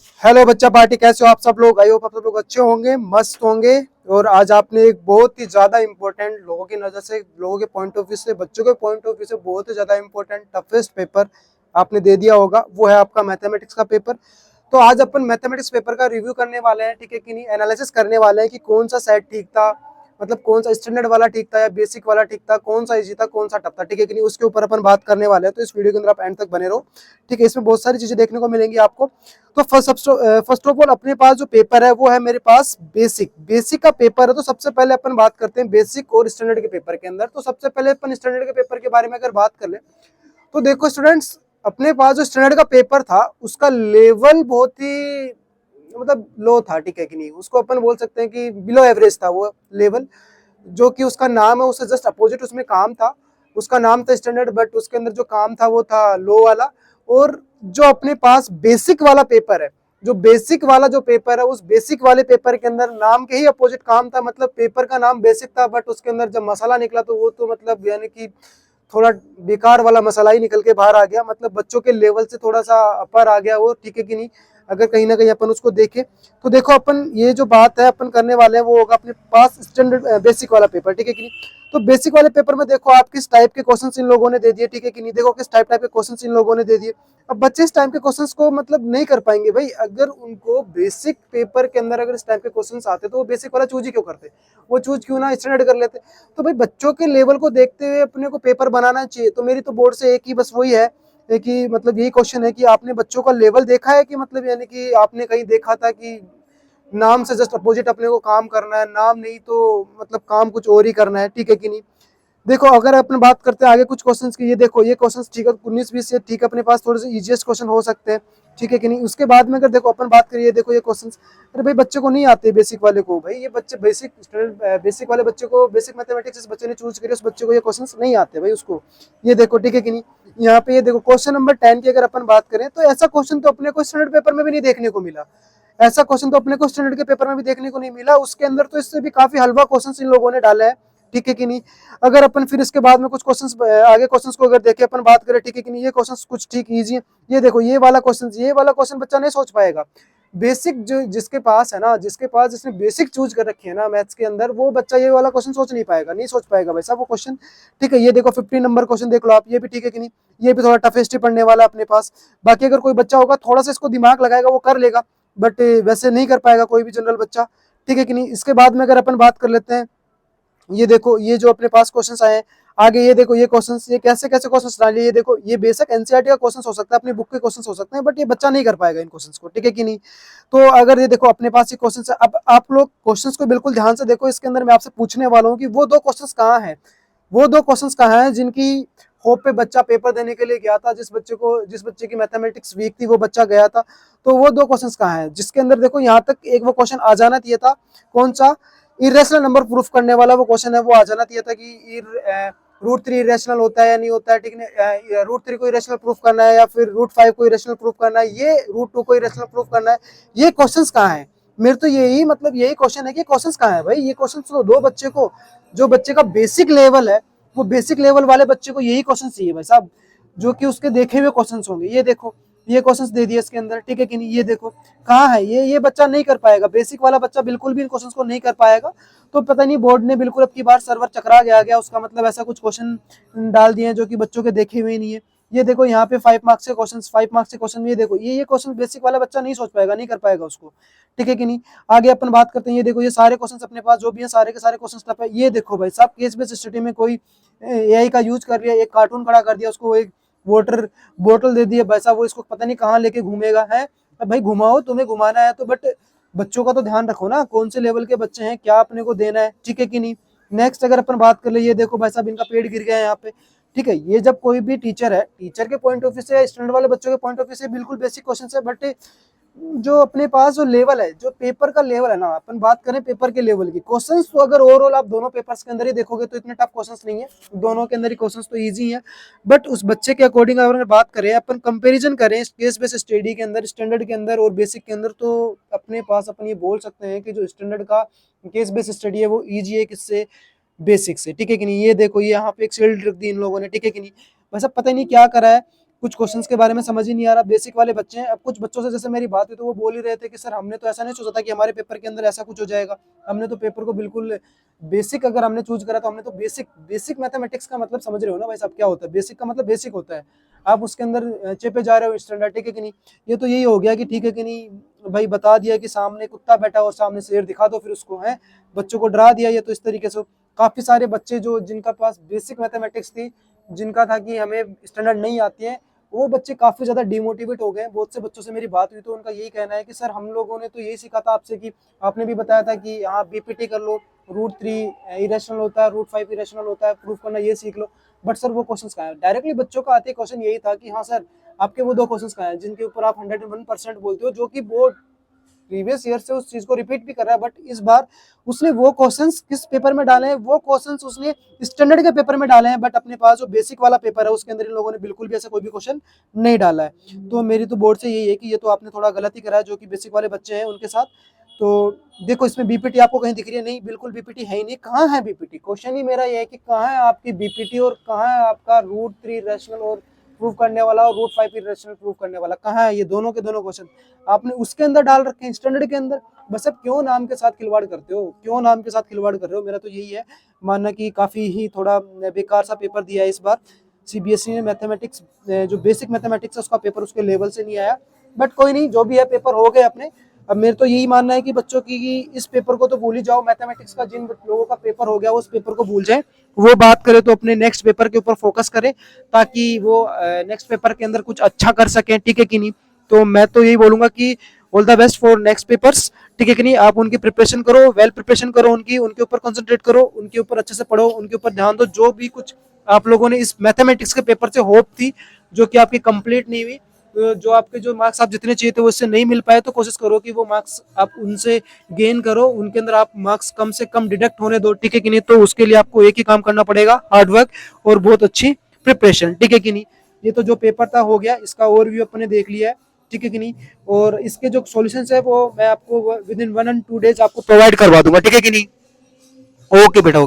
Hello बच्चा party, कैसे हो आप सब लोग। आई होप आप सब लोग अच्छे होंगे, मस्त होंगे। और आज आपने एक बहुत ही ज्यादा इंपॉर्टेंट, लोगों की नजर से, लोगों के पॉइंट ऑफ व्यू से, बच्चों के पॉइंट ऑफ व्यू से बहुत ही ज्यादा इंपॉर्टेंट टफेस्ट पेपर आपने दे दिया होगा। वो है आपका मैथमेटिक्स का पेपर। तो आज अपन मैथमेटिक्स पेपर का रिव्यू करने वाले हैं, ठीक है कि नहीं, एनालिसिस करने वाले हैं कि कौन सा सेट ठीक था, मतलब कौन सा स्टैंडर्ड वाला ठीक था या बेसिक वाला ठीक था, कौन सा इजी था कौन सा टफ था, ठीक है कि नहीं, उसके ऊपर अपन बात करने वाले हैं। तो इस वीडियो के अंदर आप एंड तक बने रहो, ठीक है। इसमें बहुत सारी चीजें देखने को मिलेंगी आपको। तो फर्स्ट ऑफ ऑल अपने पास जो पेपर है वो है मेरे पास बेसिक। बेसिक का पेपर है। तो सबसे पहले अपन बात करते हैं बेसिक और स्टैंडर्ड के पेपर के अंदर। तो सबसे पहले अपन स्टैंडर्ड के पेपर के बारे में अगर बात कर ले, तो देखो स्टूडेंट्स, अपने पास जो स्टैंडर्ड का पेपर था उसका लेवल बहुत ही मतलब लो था, ठीक है कि नहीं। उसको अपन बोल सकते हैं कि बिलो एवरेज था वो लेवल। जो कि उसका नाम है उससे जस्ट अपोजिट उसमें काम था। उसका नाम था स्टैंडर्ड, बट उसके अंदर जो काम था वो था लो वाला। और जो अपने पास बेसिक वाला पेपर है, जो बेसिक वाला जो पेपर है, उस बेसिक वाले पेपर के अंदर नाम के ही अपोजिट काम था। मतलब पेपर का नाम बेसिक था, बट उसके अंदर जब मसाला निकला तो वो तो मतलब यानी कि थोड़ा बेकार वाला मसाला ही निकल के बाहर आ गया। मतलब बच्चों के लेवल से थोड़ा सा अपर आ गया वो, ठीक है कि नहीं। अगर कहीं ना कहीं अपन उसको देखें तो देखो, अपन ये जो बात है अपन करने वाले हैं वो होगा अपने पास स्टैंडर्ड बेसिक वाला पेपर, ठीक है कि नहीं। तो बेसिक वाले पेपर में देखो आप किस टाइप के क्वेश्चंस इन लोगों ने दे दिए, ठीक है कि नहीं। देखो किस टाइप टाइप के क्वेश्चंस इन लोगों ने दे दिए। अब बच्चे इस टाइप के क्वेश्चंस को मतलब नहीं कर पाएंगे भाई। अगर उनको बेसिक पेपर के अंदर अगर इस टाइप के क्वेश्चंस आते तो वो बेसिक वाला चूज ही क्यों करते, वो चूज क्यों ना स्टैंडर्ड कर लेते। तो भाई बच्चों के लेवल को देखते हुए अपने को पेपर बनाना चाहिए। तो मेरी तो बोर्ड से एक ही बस वही है कि मतलब यही क्वेश्चन है कि आपने बच्चों का लेवल देखा है कि मतलब यानी कि आपने कहीं देखा था कि नाम से जस्ट अपोजिट अपने को काम करना है, नाम नहीं तो मतलब काम कुछ और ही करना है, ठीक है कि नहीं। देखो अगर अपन बात करते हैं आगे कुछ क्वेश्चंस की, ये देखो ये क्वेश्चंस ठीक है 19-20 से, ठीक है अपने पास थोड़े से इजीएस्ट क्वेश्चन हो सकते हैं, ठीक है कि नहीं। उसके बाद में अगर देखो अपन बात करिए, देखो ये क्वेश्चंस, अरे भाई बच्चे को नहीं आते बेसिक वाले को, भाई ये बच्चे बेसिक बेसिक वाले बच्चे को, बेसिक मैथमेटिक्स जिस बच्चे ने चूज करी उस बच्चे को ये क्वेश्चंस नहीं आते भाई उसको। ये देखो ठीक है कि नहीं। यहाँ पे ये देखो क्वेश्चन नंबर 10 की अगर अपन बात करें तो ऐसा क्वेश्चन तो अपने को स्टैंडर्ड पेपर में भी नहीं देखने को मिला। ऐसा क्वेश्चन तो अपने को स्टैंडर्ड के पेपर में भी देखने को नहीं मिला। उसके अंदर तो इससे भी काफी हलवा क्वेश्चन इन लोगों ने डाला है, ठीक है कि नहीं। अगर अपन फिर इसके बाद में कुछ क्वेश्चंस आगे क्वेश्चंस को अगर देखें अपन बात करें, ठीक है कि नहीं, ये क्वेश्चंस कुछ ठीक इजी है। ये देखो ये वाला क्वेश्चन बच्चा नहीं सोच पाएगा। बेसिक जो जिसके पास है ना, जिसके पास जिसने बेसिक चूज कर रखी है ना मैथ्स के अंदर, वो बच्चा ये वाला क्वेश्चन सोच नहीं पाएगा, नहीं सोच पाएगा वैसा वो क्वेश्चन, ठीक है। ये देखो 15 नंबर क्वेश्चन देख लो आप, ये भी ठीक है कि नहीं। ये भी थोड़ा टफेस्ट ही पढ़ने वाला अपने पास। बाकी अगर कोई बच्चा होगा थोड़ा सा इसको दिमाग लगाएगा वो कर लेगा, बट वैसे नहीं कर पाएगा कोई भी जनरल बच्चा, ठीक है कि नहीं। इसके बाद में अगर अपन बात कर लेते हैं, ये देखो ये जो अपने पास क्वेश्चंस आए हैं आगे, ये देखो ये क्वेश्चंस, ये कैसे कैसे क्वेश्चंस डालिए। ये देखो ये बेसिक एनसीईआरटी का क्वेश्चंस हो सकता है, अपनी बुक के क्वेश्चंस हो सकते हैं, बट ये बच्चा नहीं कर पाएगा इन क्वेश्चंस को, ठीक है कि नहीं। तो अगर ये देखो अपने पास ये क्वेश्चंस है, अब आप लोग क्वेश्चंस को बिल्कुल ध्यान से देखो। इसके अंदर मैं आपसे पूछने वाला हूँ कि वो दो क्वेश्चंस कहाँ हैं, वो दो क्वेश्चंस कहाँ हैं जिनकी होप पे बच्चा पेपर देने के लिए गया था, जिस बच्चे की मैथमेटिक्स वीक थी वो बच्चा गया था। तो वो दो क्वेश्चंस कहाँ हैं जिसके अंदर देखो यहाँ तक एक वो क्वेश्चन आ जाना चाहिए था। कौन सा? इरेशनल नंबर प्रूफ करने वाला वो क्वेश्चन है, वो आ जाना चाहिए था कि √3 इरेशनल होता है या नहीं होता है, ठीक है। √3 को इरेशनल प्रूफ करना है या फिर √5 को इरेशनल प्रूफ करना है, ये √2 को इरेशनल प्रूफ करना है। ये क्वेश्चंस कहाँ है? मेरे तो यही मतलब यही क्वेश्चन है कि क्वेश्चंस कहाँ है भाई। ये क्वेश्चन तो दो बच्चे को, जो बच्चे का बेसिक लेवल है, वो बेसिक लेवल वाले बच्चे को यही क्वेश्चन चाहिए भाई साहब, जो कि उसके देखे हुए क्वेश्चन होंगे। ये देखो ये क्वेश्चंस दे दिए इसके अंदर, ठीक है कि नहीं। ये देखो कहाँ है, ये बच्चा नहीं कर पाएगा, बेसिक वाला बच्चा बिल्कुल भी इन क्वेश्चंस को नहीं कर पाएगा। तो पता नहीं बोर्ड ने बिल्कुल अब की बार सर्वर चकरा गया उसका, मतलब ऐसा कुछ क्वेश्चन डाल दिए हैं जो कि बच्चों के देखे हुए नहीं है। ये देखो यहाँ पे 5 मार्क्स के क्वेश्चन, 5 मार्क्स के क्वेश्चन, ये देखो ये क्वेश्चन बेसिक वाला बच्चा नहीं सोच पाएगा, नहीं कर पाएगा उसको, ठीक है कि नहीं। आगे अपन बात करते हैं, ये देखो ये सारे क्वेश्चन अपने पास जो भी है सारे के सारे क्वेश्चन टफ है। ये देखो भाई साहब केस बेस्ड स्टडी में कोई एआई का यूज कर लिया, एक कार्टून खड़ा कर दिया, उसको एक वाटर बोतल दे दी है भाई साहब, वो इसको पता नहीं कहाँ लेके घूमेगा है। भाई घुमाओ, तुम्हें घुमाना है तो, बट बच्चों का तो ध्यान रखो ना, कौन से लेवल के बच्चे हैं, क्या अपने को देना है, ठीक है कि नहीं। नेक्स्ट अगर अपन बात कर ले, ये देखो भाई साहब इनका पेड़ गिर गया है यहाँ पे, ठीक है। ये जब कोई भी टीचर है, टीचर के पॉइंट ऑफ व्यू से, स्टूडेंट वाले बच्चों के पॉइंट ऑफ व्यू से बिल्कुल बेसिक क्वेश्चन है, बट जो अपने पास जो लेवल है, जो पेपर का लेवल है ना, अपन बात करें पेपर के लेवल की, क्वेश्चंस तो अगर ओवरऑल आप दोनों पेपर्स के अंदर ही देखोगे तो इतने टफ क्वेश्चंस नहीं है, दोनों के अंदर ही क्वेश्चंस तो इजी है। बट उस बच्चे के अकॉर्डिंग अगर बात करें, अपन कंपैरिजन करें केस बेस्ड स्टडी के अंदर, स्टैंडर्ड के अंदर और बेसिक के अंदर, तो अपने पास अपन ये बोल सकते हैं कि जो स्टैंडर्ड का केस बेस्ड स्टडी है वो ईजी है किससे, बेसिक से, ठीक है कि नहीं। ये देखो ये यहाँ पे एक शील्ड रख दी इन लोगों ने, ठीक है कि नहीं। वैसा पता ही नहीं क्या करा है, कुछ क्वेश्चंस के बारे में समझ ही नहीं आ रहा, बेसिक वाले बच्चे हैं। अब कुछ बच्चों से जैसे मेरी बात हुई तो वो बोल ही रहे थे कि सर हमने तो ऐसा नहीं सोचा था कि हमारे पेपर के अंदर ऐसा कुछ हो जाएगा, हमने तो पेपर को बिल्कुल बेसिक अगर हमने चूज करा तो हमने तो बेसिक मैथमेटिक्स का मतलब समझ रहे हो ना भाई साहब क्या होता है, बेसिक का मतलब बेसिक होता है। आप उसके अंदर चेपे जा रहे हो स्टैंडर्ड, ठीक है कि नहीं। ये तो यही हो गया कि ठीक है कि नहीं भाई, बता दिया कि सामने कुत्ता बैठा और सामने शेर दिखा दो, फिर उसको है बच्चों को डरा दिया। ये तो इस तरीके से काफी सारे बच्चे जो जिनका पास बेसिक मैथमेटिक्स थी, जिनका था कि हमें स्टैंडर्ड नहीं आती है, वो बच्चे काफी ज्यादा डिमोटिवेट हो गए हैं। बहुत से बच्चों से मेरी बात हुई तो उनका यही कहना है कि सर हम लोगों ने तो यही सीखा था आपसे कि आपने भी बताया था कि हाँ बीपीटी कर लो, रूट 3 इरेशनल होता है, रूट 5 इरेशनल होता है, प्रूफ करना ये सीख लो। बट सर वो क्वेश्चन कहाँ है, डायरेक्टली बच्चों का आते क्वेश्चन यही था कि हाँ सर आपके वो 2 क्वेश्चन कहाँ हैं जिनके ऊपर आप 101% बोलते हो, जो कि बोर्ड प्रीवियस ईयर से उस चीज को रिपीट भी कर रहा है। बट इस बार उसने वो क्वेश्चंस किस पेपर में डाले हैं, वो क्वेश्चंस उसने स्टैंडर्ड के पेपर में डाले हैं, बट अपने पास जो बेसिक वाला पेपर है उसके अंदर इन लोगों ने बिल्कुल भी ऐसा कोई भी क्वेश्चन नहीं डाला है। तो मेरी तो बोर्ड से यही है कि ये तो आपने थोड़ा गलत ही करा है जो कि बेसिक वाले बच्चे हैं उनके साथ। तो देखो इसमें बीपीटी आपको कहीं दिख रही है, नहीं बिल्कुल बीपीटी है ही नहीं। कहाँ है बीपीटी, क्वेश्चन ही मेरा ये है कि कहाँ है आपकी बीपीटी और कहाँ है आपका रूट 3 रैशनल और प्रूव करने वाला और रूट 5 इरेशनल प्रूव करने वाला, कहाँ है ये दोनों के दोनों क्वेश्चन आपने उसके अंदर डाल रखे हैं स्टैंडर्ड के अंदर। बस अब क्यों नाम के साथ खिलवाड़ करते हो, क्यों नाम के साथ खिलवाड़ कर रहे हो। मेरा तो यही है मानना कि काफी ही थोड़ा बेकार सा पेपर दिया है इस बार सीबीएसई ने। मैथमेटिक्स जो बेसिक मैथमेटिक्स है उसका पेपर उसके लेवल से नहीं आया। बट कोई नहीं, जो भी है पेपर हो गए अपने। अब मेरे तो यही मानना है कि बच्चों की इस पेपर को तो भूल ही जाओ, मैथमेटिक्स का जिन लोगों का पेपर हो गया उस पेपर को भूल जाए, वो बात करे तो अपने नेक्स्ट पेपर के ऊपर फोकस करें ताकि वो नेक्स्ट पेपर के अंदर कुछ अच्छा कर सकें, ठीक है कि नहीं। तो मैं तो यही बोलूंगा कि all the best for next papers, ठीक है कि नहीं। आप उनकी प्रिपरेशन करो, वेल प्रिपरेशन करो, उनके ऊपर कंसंट्रेट करो, उनके ऊपर अच्छे से पढ़ो, उनके ऊपर ध्यान दो। जो भी कुछ आप लोगों ने इस मैथमेटिक्स के पेपर से होप थी जो कि आपकी कंप्लीट नहीं हुई, जो आपके जो मार्क्स आप जितने चाहिए थे वो इससे नहीं मिल पाए, तो कोशिश करो कि वो मार्क्स आप उनसे गेन करो, उनके अंदर आप मार्क्स कम से कम डिडक्ट होने दो, ठीक है कि नहीं। तो उसके लिए आपको एक ही काम करना पड़ेगा, हार्डवर्क और बहुत अच्छी प्रिपरेशन, ठीक है कि नहीं। ये तो जो पेपर था हो गया, इसका ओवरव्यू अपने देख लिया है, ठीक है कि नहीं। और इसके जो सॉल्यूशंस है वो मैं आपको विद इन 1 और 2 डेज आपको प्रोवाइड करवा दूंगा, ठीक है कि नहीं। ओके बेटा।